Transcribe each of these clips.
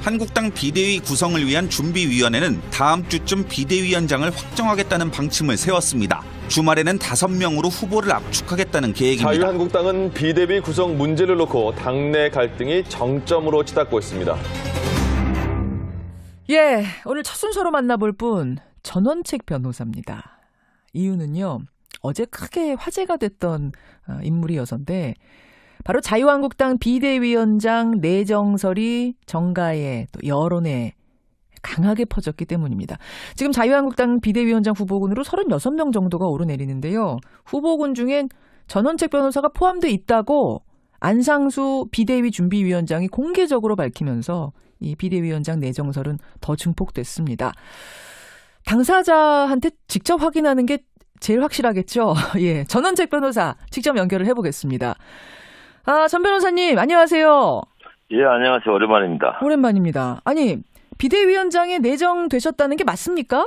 한국당 비대위 구성을 위한 준비위원회는 다음 주쯤 비대위원장을 확정하겠다는 방침을 세웠습니다. 주말에는 5명으로 후보를 압축하겠다는 계획입니다. 자유한국당은 비대위 구성 문제를 놓고 당내 갈등이 정점으로 치닫고 있습니다. 예, 오늘 첫 순서로 만나볼 분 전원책 변호사입니다. 이유는요, 어제 크게 화제가 됐던 인물이어서인데 바로 자유한국당 비대위원장 내정설이 정가에 또 여론에 강하게 퍼졌기 때문입니다. 지금 자유한국당 비대위원장 후보군으로 36명 정도가 오르내리는데요. 후보군 중엔 전원책 변호사가 포함돼 있다고 안상수 비대위 준비위원장이 공개적으로 밝히면서 이 비대위원장 내정설은 더 증폭됐습니다. 당사자한테 직접 확인하는 게 제일 확실하겠죠. 예, 전원책 변호사 직접 연결을 해보겠습니다. 전 변호사님 안녕하세요. 예, 안녕하세요. 오랜만입니다. 오랜만입니다. 아니, 비대위원장에 내정되셨다는 게 맞습니까?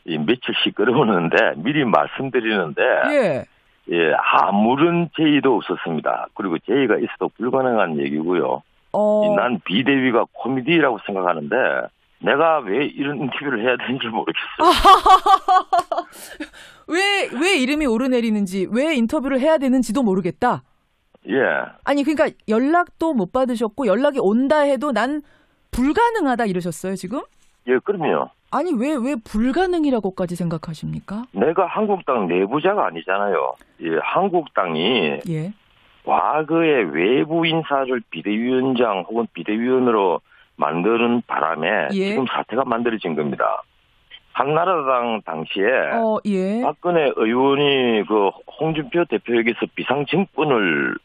며칠씩 끌어오는데 미리 말씀드리는데 예. 예, 아무런 제의도 없었습니다. 그리고 제의가 있어도 불가능한 얘기고요. 난 비대위가 코미디라고 생각하는데 내가 왜 이런 인터뷰를 해야 되는지 모르겠어요. 왜 이름이 오르내리는지, 왜 인터뷰를 해야 되는지도 모르겠다? 예. 아니, 그러니까 연락도 못 받으셨고 연락이 온다 해도 난 불가능하다 이러셨어요, 지금? 예, 그럼요. 아니, 왜 불가능이라고까지 생각하십니까? 내가 한국당 내부자가 아니잖아요. 예, 한국당이 예. 과거에 외부 인사를 비대위원장 혹은 비대위원으로 만드는 바람에 예. 지금 사태가 만들어진 겁니다. 한나라당 당시에 예. 박근혜 의원이 그 홍준표 대표에게서 비상증권을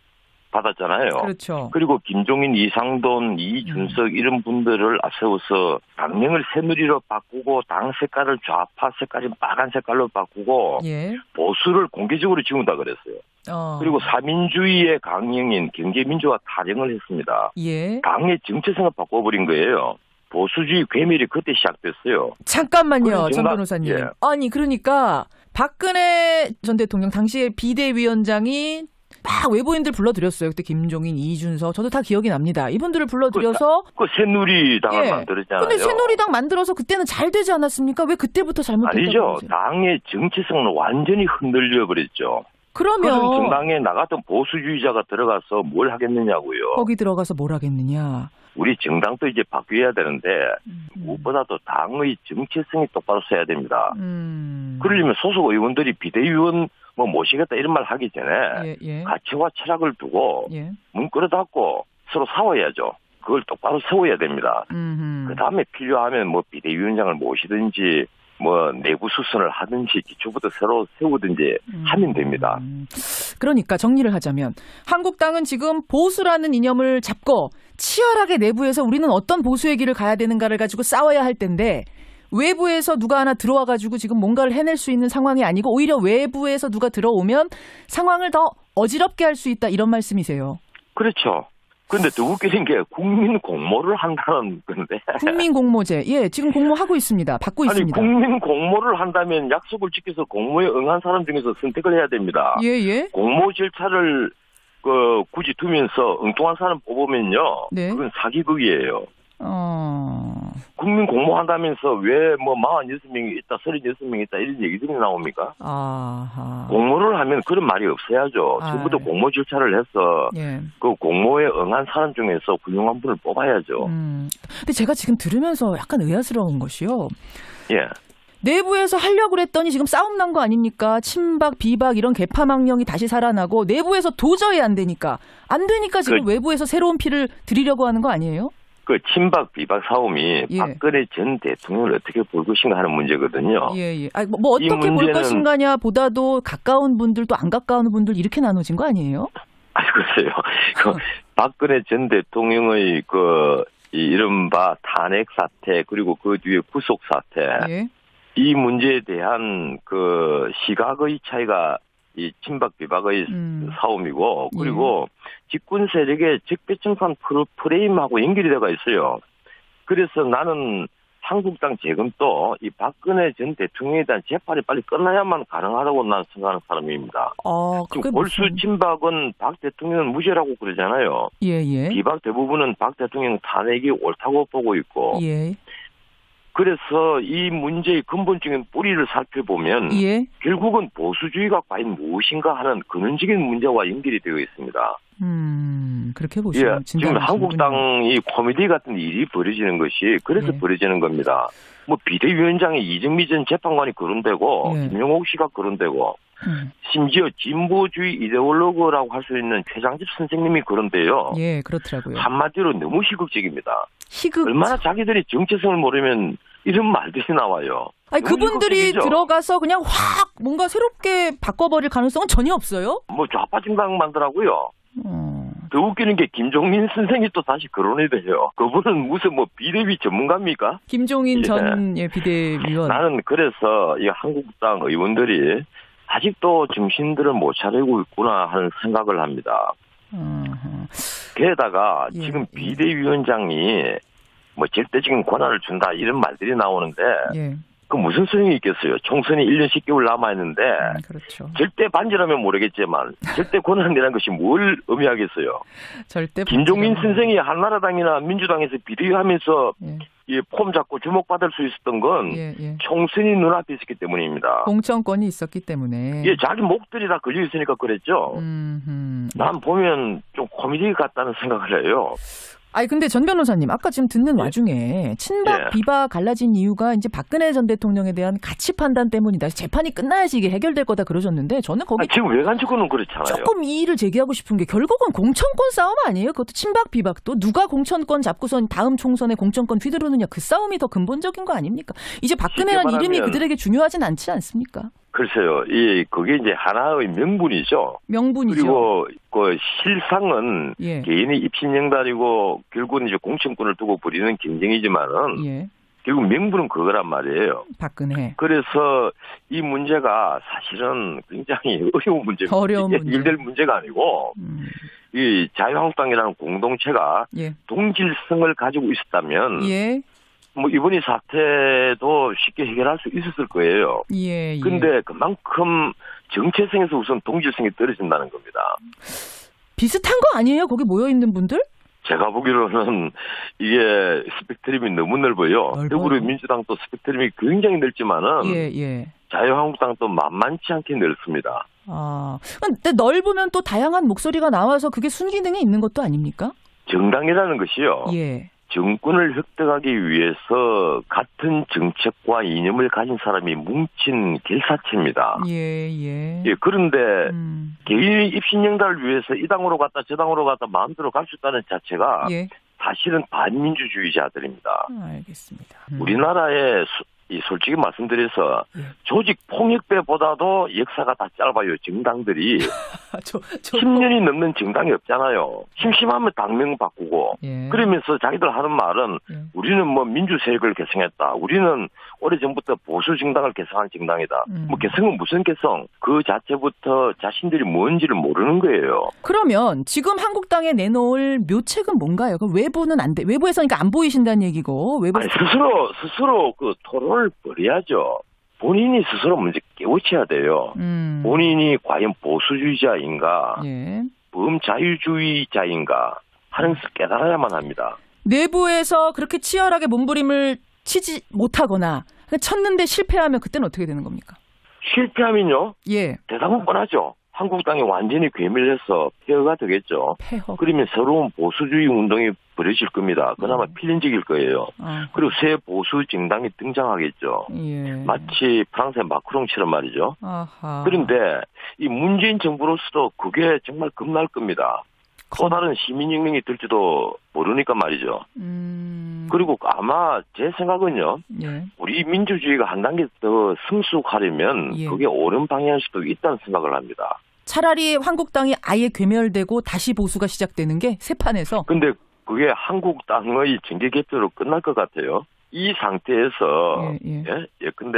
받았잖아요. 그렇죠. 그리고 김종인, 이상돈, 이준석 이런 분들을 앞세워서 당명을 새누리로 바꾸고 당 색깔을 좌파 색깔인 빨간 색깔로 바꾸고 예. 보수를 공개적으로 지운다 그랬어요. 그리고 사민주의의 강령인 경제민주화 타령을 했습니다. 예. 당의 정체성을 바꿔버린 거예요. 보수주의 괴멸이 그때 시작됐어요. 잠깐만요, 전 변호사님. 예. 아니, 그러니까 박근혜 전 대통령 당시에 비대위원장이 막 외부인들 불러들였어요. 그때 김종인, 이준석, 저도 다 기억이 납니다. 이분들을 불러들여서 새누리당을 예. 만들었잖아요. 근데 새누리당 만들어서 그때는 잘 되지 않았습니까? 왜 그때부터 잘못했다고 아니죠. 그러세요? 당의 정체성은 완전히 흔들려 버렸죠. 그러면 그런 정당에 나갔던 보수주의자가 들어가서 뭘 하겠느냐고요. 거기 들어가서 뭘 하겠느냐. 우리 정당도 이제 바뀌어야 되는데 무엇보다도 당의 정체성이 똑바로 서야 됩니다. 그러려면 소속 의원들이 비대위원 모시겠다 이런 말 하기 전에 예. 가치와 철학을 두고 예. 문 끌어닫고 서로 싸워야죠. 그걸 똑바로 세워야 됩니다. 그다음에 필요하면 비대위원장을 모시든지 내부 수선을 하든지 기초부터 새로 세우든지 하면 됩니다. 그러니까 정리를 하자면 한국당은 지금 보수라는 이념을 잡고 치열하게 내부에서 우리는 어떤 보수의 길을 가야 되는가를 가지고 싸워야 할 텐데 외부에서 누가 하나 들어와가지고 지금 뭔가를 해낼 수 있는 상황이 아니고 오히려 외부에서 누가 들어오면 상황을 더 어지럽게 할 수 있다 이런 말씀이세요. 그렇죠. 근데 더 웃기는 게 국민 공모를 한다는 건데. 국민 공모제. 예, 지금 공모하고 있습니다. 받고 있습니다. 국민 공모를 한다면 약속을 지켜서 공모에 응한 사람 중에서 선택을 해야 됩니다. 예. 공모 절차를 굳이 두면서 엉뚱한 사람 뽑으면요. 네. 그건 사기극이에요. 국민 공모한다면서 왜 46명이 있다, 36명이 있다 이런 얘기들이 나옵니까? 공모를 하면 그런 말이 없어야죠. 처음부터 공모 절차를 해서 예. 그 공모에 응한 사람 중에서 훌륭한 분을 뽑아야죠. 근데 제가 지금 들으면서 약간 의아스러운 것이요. 예. 내부에서 하려고 그랬더니 지금 싸움 난 거 아닙니까? 친박, 비박 이런 개파망령이 다시 살아나고 내부에서 도저히 안 되니까 지금 외부에서 새로운 피를 들이려고 하는 거 아니에요? 그 친박 비박 싸움이 예. 박근혜 전 대통령을 어떻게 볼 것인가 하는 문제거든요. 예. 어떻게 볼 것인가냐 보다도 가까운 분들 또 안 가까운 분들 이렇게 나눠진 거 아니에요? 글쎄요. 박근혜 전 대통령의 이 이른바 탄핵 사태 그리고 그 뒤에 구속 사태 예. 이 문제에 대한 시각의 차이가 이 친박 비박의 싸움이고 그리고 집권 세력의 적배청산 프레임하고 연결이 되어 있어요. 그래서 나는 한국당 재검도 이 박근혜 전 대통령에 대한 재판이 빨리 끝나야만 가능하다고 난 생각하는 사람입니다. 지금 골수 친박은 박 대통령은 무죄라고 그러잖아요. 예. 비박 대부분은 박 대통령 탄핵이 옳다고 보고 있고. 예. 그래서 이 문제의 근본적인 뿌리를 살펴보면 결국은 보수주의가 과연 무엇인가 하는 근원적인 문제와 연결이 되어 있습니다. 그렇게 보시면 지금 한국당이 코미디 같은 일이 벌어지는 것이 그래서 벌어지는 겁니다. 뭐 비대위원장이 이정미 전 재판관이 거론되고 김용옥 씨가 거론되고 심지어 진보주의 이데올로그라고 할 수 있는 최장집 선생님이 거론돼요. 예, 그렇더라고요. 한마디로 너무 희극적입니다. 희극. 얼마나 자기들이 정체성을 모르면 이런 말들이 나와요. 아니, 그분들이 희극적이죠. 들어가서 그냥 확 뭔가 새롭게 바꿔버릴 가능성은 전혀 없어요? 뭐 좌파진당 만들라고요. 더 웃기는 게 김종민 선생이 또 다시 거론이 돼요. 그분은 무슨 뭐 비대위 전문가입니까? 김종인 전 비대위원. 나는 그래서 이 한국당 의원들이 아직도 정신들을 못 차리고 있구나 하는 생각을 합니다. 게다가 지금 비대위원장이 뭐 절대적인 권한을 준다 이런 말들이 나오는데 그 무슨 소용이 있겠어요. 총선이 1년 10개월 남아있는데 그렇죠. 절대 반지라면 모르겠지만 절대 권한이라는 것이 뭘 의미하겠어요. 절대 김종민 선생이 한나라당이나 민주당에서 비대위하면서 이 폼 잡고 주목받을 수 있었던 건 총선이 눈앞에 있었기 때문입니다. 공천권이 있었기 때문에. 자기 목들이 다 걸려 있으니까 그랬죠. 난 보면 좀 코미디 같다는 생각을 해요. 아니 근데 전 변호사님 아까 지금 듣는 와중에 친박 비박 갈라진 이유가 이제 박근혜 전 대통령에 대한 가치 판단 때문이다. 재판이 끝나야지 이게 해결될 거다 그러셨는데 저는 거기 지금 외관적으로는 그렇잖아요. 조금 이의를 제기하고 싶은 게 결국은 공천권 싸움 아니에요? 그것도 친박 비박도 누가 공천권 잡고선 다음 총선에 공천권 휘두르느냐 그 싸움이 더 근본적인 거 아닙니까? 이제 박근혜라는 이름이 그들에게 중요하진 않지 않습니까? 글쎄요, 그게 이제 하나의 명분이죠. 명분이죠. 그리고 그 실상은 개인의 입신영달이고 결국은 이제 공천권을 두고 벌이는 경쟁이지만은 결국 명분은 그거란 말이에요. 박근혜. 그래서 이 문제가 사실은 굉장히 어려운 문제입니다. 어려운 문제. 해결될 문제가 아니고 이 자유한국당이라는 공동체가 동질성을 가지고 있었다면. 뭐 이번이 사태도 쉽게 해결할 수 있었을 거예요. 근데 그만큼 정체성에서 우선 동질성이 떨어진다는 겁니다. 비슷한 거 아니에요? 거기 모여 있는 분들? 제가 보기로는 이게 스펙트럼이 너무 넓어요. 더불어민주당도 스펙트럼이 굉장히 넓지만은 자유한국당도 만만치 않게 넓습니다. 근데 넓으면 또 다양한 목소리가 나와서 그게 순기능이 있는 것도 아닙니까? 정당이라는 것이요. 정권을 획득하기 위해서 같은 정책과 이념을 가진 사람이 뭉친 결사체입니다. 그런데 개인의 입신영달을 위해서 이 당으로 갔다 저 당으로 갔다 마음대로 갈 수 있다는 자체가 사실은 반민주주의자들입니다. 알겠습니다. 우리나라의 솔직히 말씀드려서 조직 폭력배보다도 역사가 다 짧아요. 정당들이 10년이 넘는 정당이 없잖아요. 심심하면 당명 바꾸고 그러면서 자기들 하는 말은 우리는 뭐 민주세력을 개성했다. 우리는 오래전부터 보수 정당을 개성한 정당이다. 뭐 개성은 무슨 개성? 그 자체부터 자신들이 뭔지를 모르는 거예요. 그러면 지금 한국당에 내놓을 묘책은 뭔가요? 그 외부는 안 돼. 외부에서 그러니까 안 보이신다는 얘기고 외부에서 스스로 그 토론을 벌여야죠. 본인이 스스로 먼저 깨우쳐야 돼요. 본인이 과연 보수주의자인가, 범자유주의자인가 하는 것을 깨달아야만 합니다. 내부에서 그렇게 치열하게 몸부림을 치지 못하거나 쳤는데 실패하면 그때는 어떻게 되는 겁니까? 실패하면요? 대답은 뻔하죠. 한국당이 완전히 괴밀해서 폐허가 되겠죠. 그러면 새로운 보수주의 운동이 벌어질 겁니다. 그나마 필연적일 거예요. 그리고 새 보수 정당이 등장하겠죠. 마치 프랑스의 마크롱처럼 말이죠. 그런데 이 문재인 정부로서도 그게 정말 겁날 겁니다. 또 다른 시민혁명이 될지도 모르니까 말이죠. 그리고 아마 제 생각은요. 우리 민주주의가 한 단계 더 성숙하려면 그게 옳은 방향일 수도 있다는 생각을 합니다. 차라리 한국당이 아예 괴멸되고 다시 보수가 시작되는 게 새 판에서. 근데 그게 한국당의 정계 개표로 끝날 것 같아요. 이 상태에서 근데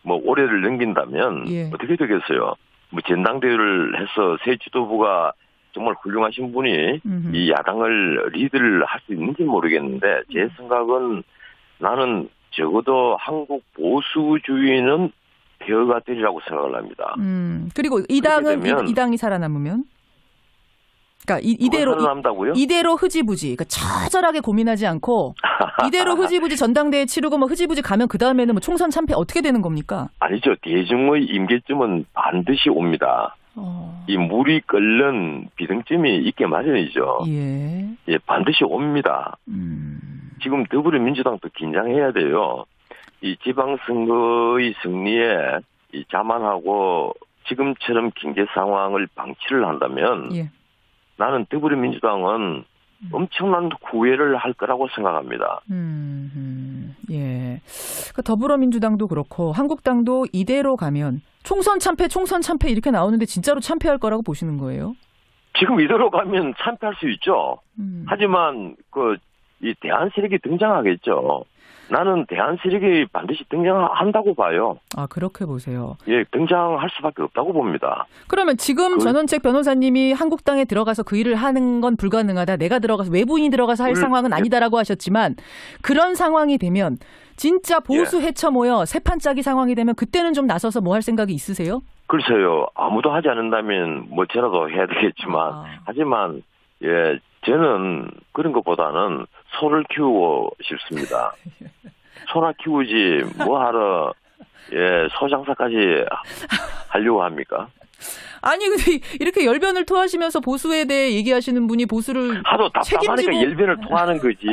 뭐 올해를 넘긴다면 어떻게 되겠어요? 뭐 전당대회를 해서 새 지도부가 정말 훌륭하신 분이 이 야당을 리드를 할 수 있는지 모르겠는데 제 생각은 나는 적어도 한국 보수주의는 폐허가 되리라고 생각을 합니다. 그리고 이 당이 살아남으면? 그러니까 이대로 흐지부지, 그러니까 처절하게 고민하지 않고 이대로 흐지부지 전당대회 치르고 뭐 흐지부지 가면 그 다음에는 뭐 총선 참패 어떻게 되는 겁니까? 아니죠. 대중의 임계점은 반드시 옵니다. 이 물이 끓는 비등점이 있게 마련이죠. 예, 반드시 옵니다. 지금 더불어민주당도 긴장해야 돼요. 이 지방선거의 승리에 자만하고 지금처럼 경제 상황을 방치를 한다면 나는 더불어민주당은 엄청난 후회를 할 거라고 생각합니다. 예. 그러니까 더불어민주당도 그렇고 한국당도 이대로 가면 총선 참패 이렇게 나오는데 진짜로 참패할 거라고 보시는 거예요? 지금 이대로 가면 참패할 수 있죠. 하지만 이 대안 세력이 등장하겠죠. 나는 대안 세력이 반드시 등장한다고 봐요. 아, 그렇게 보세요. 예, 등장할 수밖에 없다고 봅니다. 그러면 지금 전원책 변호사님이 한국당에 들어가서 그 일을 하는 건 불가능하다. 내가 들어가서 외부인이 들어가서 할 상황은 아니다라고 하셨지만 그런 상황이 되면 진짜 보수 헤쳐 모여 세판짜기 상황이 되면 그때는 좀 나서서 뭐 할 생각이 있으세요? 글쎄요. 아무도 하지 않는다면 뭐 저라도 해야 되겠지만 하지만 예, 저는 그런 것보다는 소를 키우고 싶습니다. 소나 키우지 뭐하러 소장사까지 하려고 합니까? 아니 근데 이렇게 열변을 토하시면서 보수에 대해 얘기하시는 분이 보수를 하도 답답하니까 열변을 토하는 거지.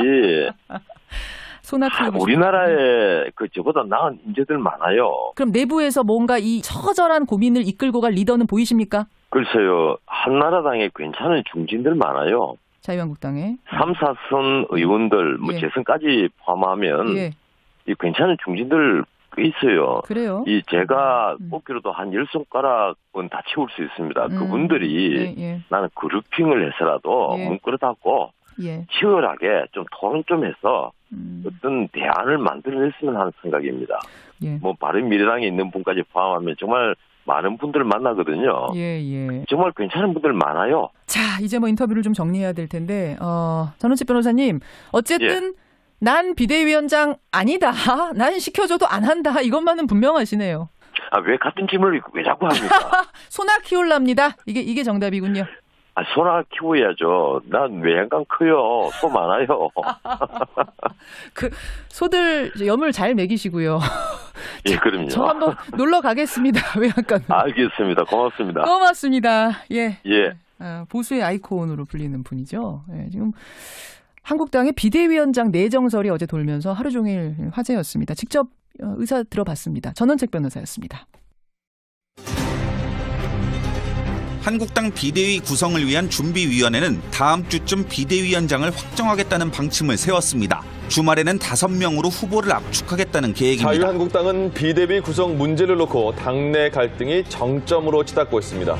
소나 키우고 우리나라에 저보다 나은 인재들 많아요. 그럼 내부에서 뭔가 이 처절한 고민을 이끌고 갈 리더는 보이십니까? 글쎄요. 한나라당에 괜찮은 중진들 많아요. 자유한국당에 3, 4선 의원들 재선까지 포함하면 이 괜찮은 중진들 꽤 있어요. 그래요? 제가 뽑기로도 한 10손가락은 다 채울 수 있습니다. 그분들이 나는 그룹핑을 해서라도 문구를 닫고 치열하게 좀 토론 좀 해서 어떤 대안을 만들어냈으면 하는 생각입니다. 뭐 바른미래당에 있는 분까지 포함하면 정말 많은 분들 만나거든요. 정말 괜찮은 분들 많아요. 자, 이제 뭐 인터뷰를 좀 정리해야 될 텐데, 전원책 변호사님, 어쨌든 난 비대위원장 아니다. 난 시켜줘도 안 한다. 이것만은 분명하시네요. 아, 왜 같은 질문을 왜 자꾸 합니까? 소나 키울랍니다. 이게 정답이군요. 아, 소나 키워야죠. 난 외양간 커요. 소 많아요. 그 소들 염을 잘 먹이시고요. 예, 그럼요. 저 한번 놀러 가겠습니다. 외양간. 알겠습니다. 고맙습니다. 고맙습니다. 예. 보수의 아이콘으로 불리는 분이죠. 지금 한국당의 비대위원장 내정설이 어제 돌면서 하루 종일 화제였습니다. 직접 의사 들어봤습니다. 전원책 변호사였습니다. 한국당 비대위 구성을 위한 준비위원회는 다음 주쯤 비대위원장을 확정하겠다는 방침을 세웠습니다. 주말에는 5명으로 후보를 압축하겠다는 계획입니다. 자유한국당은 비대위 구성 문제를 놓고 당내 갈등이 정점으로 치닫고 있습니다.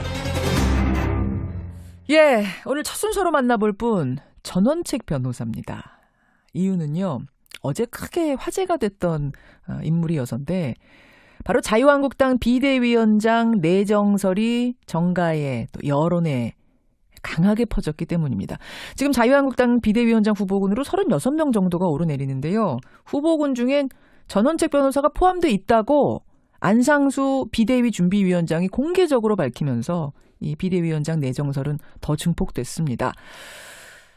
예, 오늘 첫 순서로 만나볼 분 전원책 변호사입니다. 이유는요, 어제 크게 화제가 됐던 인물이어서인데 바로 자유한국당 비대위원장 내정설이 정가에 또 여론에 강하게 퍼졌기 때문입니다. 지금 자유한국당 비대위원장 후보군으로 36명 정도가 오르내리는데요. 후보군 중엔 전원책 변호사가 포함돼 있다고 안상수 비대위 준비위원장이 공개적으로 밝히면서 이 비대위원장 내정설은 더 증폭됐습니다.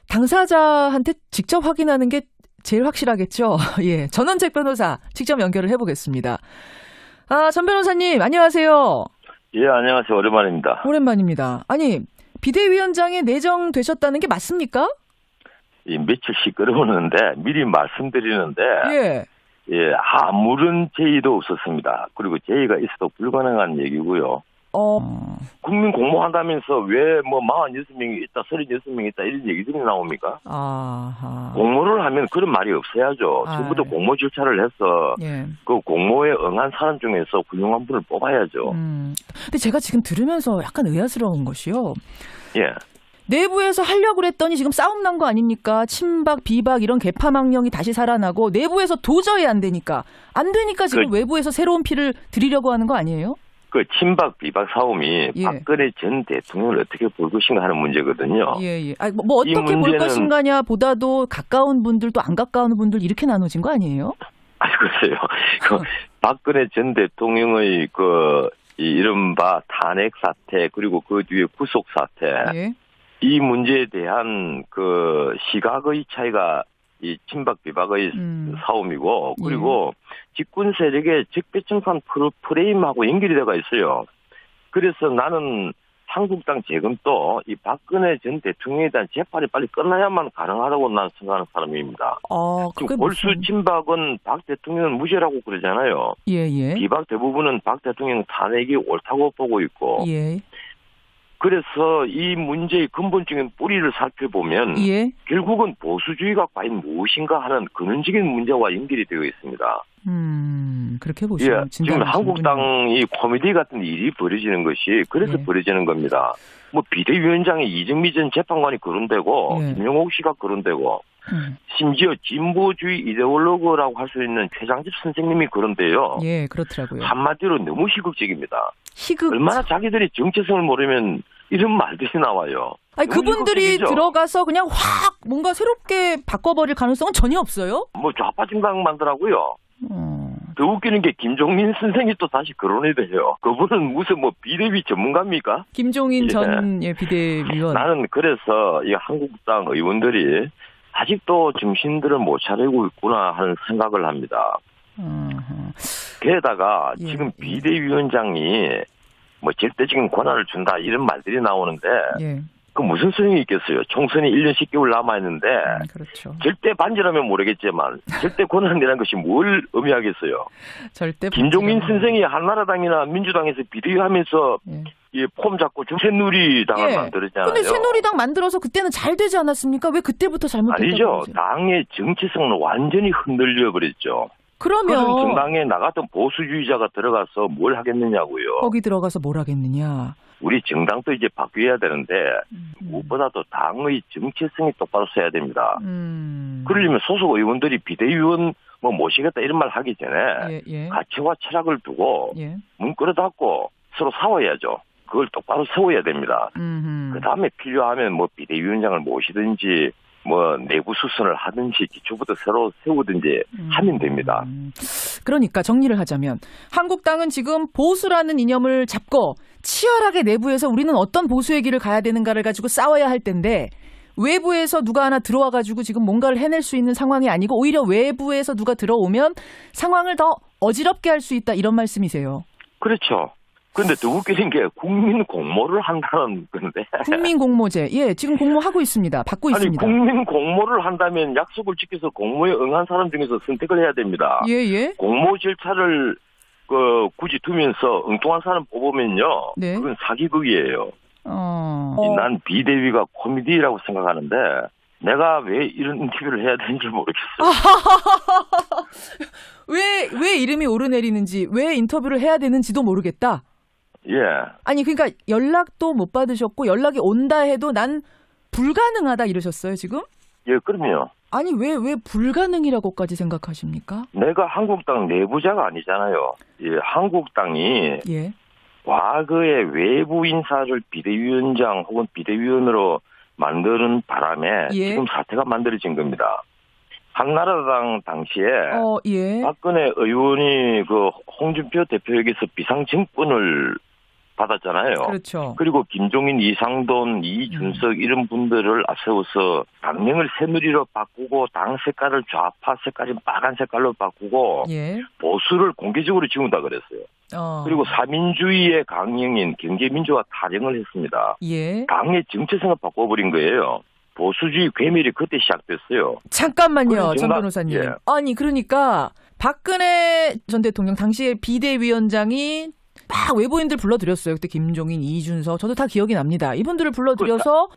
당사자한테 직접 확인하는 게 제일 확실하겠죠. 예, 전원책 변호사 직접 연결을 해보겠습니다. 아, 전 변호사님, 안녕하세요. 예, 안녕하세요. 오랜만입니다. 오랜만입니다. 아니, 비대위원장에 내정되셨다는 게 맞습니까? 며칠씩 끌어오는데 미리 말씀드리는데 아무런 제의도 없었습니다. 그리고 제의가 있어도 불가능한 얘기고요. 국민 공모한다면서 왜 뭐 46명이 있다, 36명이 있다 이런 얘기들이 나옵니까? 공모를 하면 그런 말이 없어야죠. 처음부터 공모 절차를 해서 그 공모에 응한 사람 중에서 훌륭한 분을 뽑아야죠. 근데 제가 지금 들으면서 약간 의아스러운 것이요. 예. 내부에서 하려고 그랬더니 지금 싸움 난 거 아닙니까? 친박, 비박 이런 개파망령이 다시 살아나고 내부에서 도저히 안 되니까 지금 외부에서 새로운 피를 들이려고 하는 거 아니에요? 그 친박 비박 싸움이 박근혜 전 대통령을 어떻게 볼 것인가 하는 문제거든요. 뭐 어떻게 볼 것인가냐 보다도 가까운 분들 또 안 가까운 분들 이렇게 나눠진 거 아니에요? 글쎄요. 그 박근혜 전 대통령의 이 이른바 탄핵 사태 그리고 그 뒤에 구속 사태 예. 이 문제에 대한 그 시각의 차이가 이 친박 비박의 싸움이고 그리고 집권 세력의 적폐청산 프레임하고 연결이 되어 있어요. 그래서 나는 한국당 지금도 이 박근혜 전 대통령에 대한 재판이 빨리 끝나야만 가능하다고 나는 생각하는 사람입니다. 지금 골수 친박은 박 대통령은 무죄라고 그러잖아요. 예. 비박 대부분은 박 대통령 탄핵이 옳다고 보고 있고. 예. 그래서 이 문제의 근본적인 뿌리를 살펴보면 예. 결국은 보수주의가 과연 무엇인가 하는 근원적인 문제와 연결이 되어 있습니다. 그렇게 보시죠. 예, 지금 한국당이 코미디 같은 일이 벌어지는 것이 그래서 벌어지는 겁니다. 뭐 비대위원장이 이정미 전 재판관이 거론되고 김용옥 씨가 거론되고 심지어 진보주의 이데올로그라고 할 수 있는 최장집 선생님이 거론돼요. 예, 그렇더라고요. 한마디로 너무 희극적입니다. 희극. 얼마나 자기들이 정체성을 모르면 이런 말들이 나와요. 아니 그분들이 희극적이죠. 들어가서 그냥 확 뭔가 새롭게 바꿔버릴 가능성은 전혀 없어요? 뭐 좌파 진강만더라고요. 더 웃기는 게 김종민 선생이 또 다시 거론이 돼요. 그분은 무슨 뭐 비대위 전문가입니까? 김종인 전 비대위원. 나는 그래서 이 한국당 의원들이 아직도 정신들을 못 차리고 있구나 하는 생각을 합니다. 게다가 지금 비대위원장이 뭐 절대적인 권한을 준다 이런 말들이 나오는데 그 무슨 소용이 있겠어요. 총선이 1년 10개월 남아있는데 그렇죠. 절대 반지라면 모르겠지만 절대 권한이라는 것이 뭘 의미하겠어요. 절대 김종민 선생이 한나라당이나 민주당에서 비대위하면서 이 폼 잡고 새누리당을 만들었잖아요. 근데 새누리당 만들어서 그때는 잘 되지 않았습니까? 왜 그때부터 잘못했다고 아니죠. 당의 정체성은 완전히 흔들려 버렸죠. 그러면 정당에 나 같은 보수주의자가 들어가서 뭘 하겠느냐고요. 거기 들어가서 뭘 하겠느냐. 우리 정당도 이제 바뀌어야 되는데 무엇보다도 당의 정체성이 똑바로 서야 됩니다. 그러려면 소속 의원들이 비대위원 뭐 모시겠다 이런 말 하기 전에 가치와 철학을 두고 문 끌어닫고 서로 싸워야죠. 그걸 똑바로 세워야 됩니다. 그다음에 필요하면 뭐 비대위원장을 모시든지 뭐 내부 수선을 하든지 기초부터 새로 세우든지 하면 됩니다. 그러니까 정리를 하자면 한국당은 지금 보수라는 이념을 잡고 치열하게 내부에서 우리는 어떤 보수의 길을 가야 되는가를 가지고 싸워야 할 텐데 외부에서 누가 하나 들어와가지고 지금 뭔가를 해낼 수 있는 상황이 아니고 오히려 외부에서 누가 들어오면 상황을 더 어지럽게 할 수 있다 이런 말씀이세요. 그렇죠. 근데 더 웃기는 게 국민 공모를 한다는 건데. 국민 공모제. 예, 지금 공모하고 있습니다. 받고 있습니다. 국민 공모를 한다면 약속을 지켜서 공모에 응한 사람 중에서 선택을 해야 됩니다. 예. 공모 절차를 굳이 두면서 엉뚱한 사람 뽑으면요. 그건 사기극이에요. 난 비대위가 코미디라고 생각하는데 내가 왜 이런 인터뷰를 해야 되는지 모르겠어요. 왜 이름이 오르내리는지, 왜 인터뷰를 해야 되는지도 모르겠다. 예. 아니 그러니까 연락도 못 받으셨고 연락이 온다 해도 난 불가능하다 이러셨어요 지금? 예, 그럼요. 아니 왜 불가능이라고까지 생각하십니까? 내가 한국당 내부자가 아니잖아요. 예, 한국당이 과거에 외부 인사를 비대위원장 혹은 비대위원으로 만드는 바람에 지금 사태가 만들어진 겁니다. 한나라당 당시에 박근혜 의원이 그 홍준표 대표에게서 비상증권을 받았잖아요. 그렇죠. 그리고 김종인, 이상돈, 이준석 이런 분들을 앞세워서 당명을 새누리로 바꾸고 당 색깔을 좌파 색깔인 빨간 색깔로 바꾸고 보수를 공개적으로 지운다 그랬어요. 그리고 사민주의의 강령인 경제민주화 타령을 했습니다. 당의 정체성을 바꿔버린 거예요. 보수주의 괴멸이 그때 시작됐어요. 잠깐만요, 전 변호사님. 아니 그러니까 박근혜 전 대통령 당시에 비대위원장이 막 외부인들 불러들였어요. 그때 김종인, 이준석 저도 다 기억이 납니다. 이분들을 불러들여서